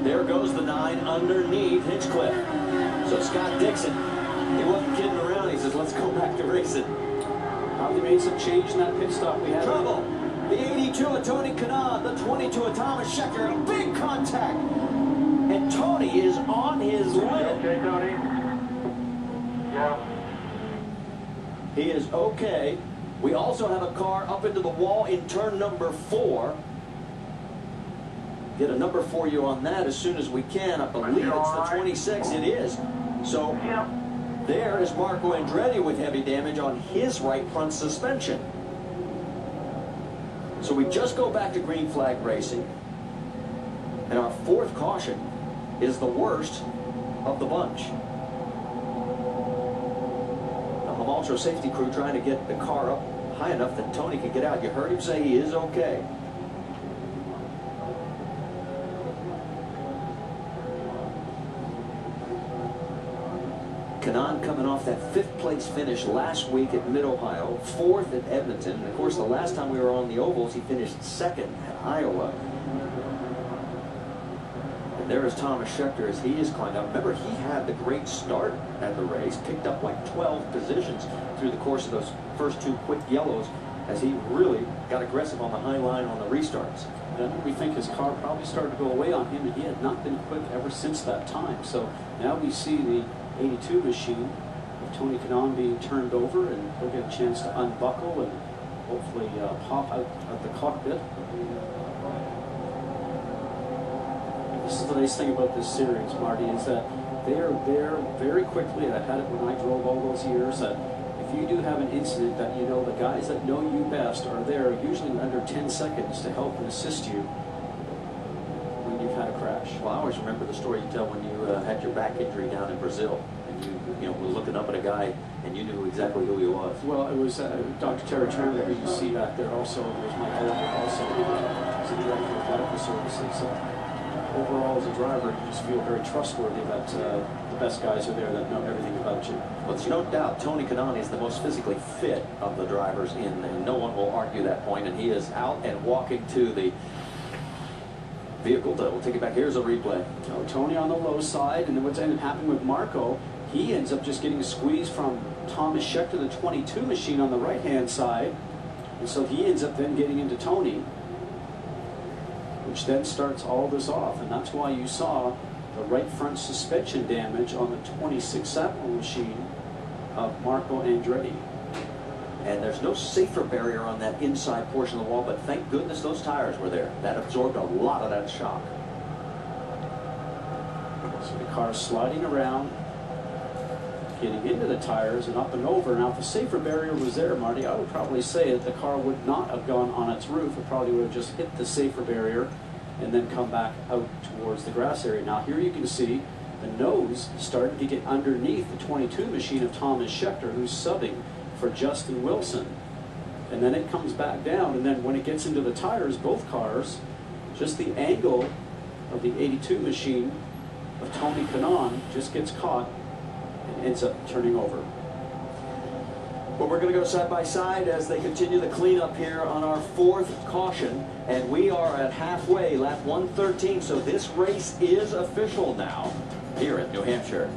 There goes the 9 underneath Hinchcliffe. So Scott Dixon, he wasn't kidding around. He says, let's go back to racing. Probably made some change in that pit stop we had. Trouble. The 82 of Tony Kanaan, the 22 of Thomas Scheckter, a big contact. And Tony is on his lid. Okay, Tony? Yeah. He is okay. We also have a car up into the wall in turn number 4. Get a number for you on that as soon as we can. I believe it's the 26. It is. So there is Marco Andretti with heavy damage on his right front suspension. So we just go back to green flag racing. And our 4th caution is the worst of the bunch. The Hampshire safety crew trying to get the car up high enough that Tony can get out. You heard him say he is okay. Kanaan coming off that 5th place finish last week at Mid-Ohio, 4th at Edmonton. And of course, the last time we were on the ovals, he finished 2nd at Iowa. And there is Thomas Scheckter as he is climbing up. Remember, he had the great start at the race, picked up like 12 positions through the course of those first 2 quick yellows as he really got aggressive on the high line on the restarts. And we think his car probably started to go away on him, and he had not been quick ever since that time. So now we see the 82 machine of Tony Kanaan being turned over, and he'll get a chance to unbuckle and hopefully pop out of the cockpit. This is the nice thing about this series, Marty, is that they are there very quickly. I had it when I drove all those years, that if you do have an incident, that you know the guys that know you best are there usually under 10 seconds to help and assist you when you've had a crash. Well, I always remember the story you tell when you had your back injury down in Brazil, and you were looking up at a guy and you knew exactly who he was. Well, it was Dr. Terry Turner, who you see back there also. It was my father also. He's the director of medical services. Overall, as a driver, you just feel very trustworthy that the best guys are there that know everything about you. Well, there's no doubt Tony Kanaan is the most physically fit of the drivers in, and no one will argue that point, and he is out and walking to the vehicle that will take it back. Here's a replay. Oh, Tony on the low side, and then what's ended up happening with Marco, he ends up just getting a squeeze from Thomas Scheckter, the 22 machine on the right-hand side, and so he ends up then getting into Tony, which then starts all this off, and that's why you saw the right front suspension damage on the 26 Saddle machine of Marco Andretti. And there's no safer barrier on that inside portion of the wall, but thank goodness those tires were there. That absorbed a lot of that shock. So the car's sliding around, getting into the tires and up and over. Now, if the safer barrier was there, Marty, I would probably say that the car would not have gone on its roof. It probably would have just hit the safer barrier and then come back out towards the grass area. Now, here you can see the nose starting to get underneath the 22 machine of Thomas Scheckter, who's subbing for Justin Wilson. And then it comes back down, and then when it gets into the tires, both cars, just the angle of the 82 machine of Tony Kanaan just gets caught and ends up turning over. Well, we're going to go side by side as they continue the cleanup here on our 4th caution, and we are at halfway, lap 113, so this race is official now here at New Hampshire.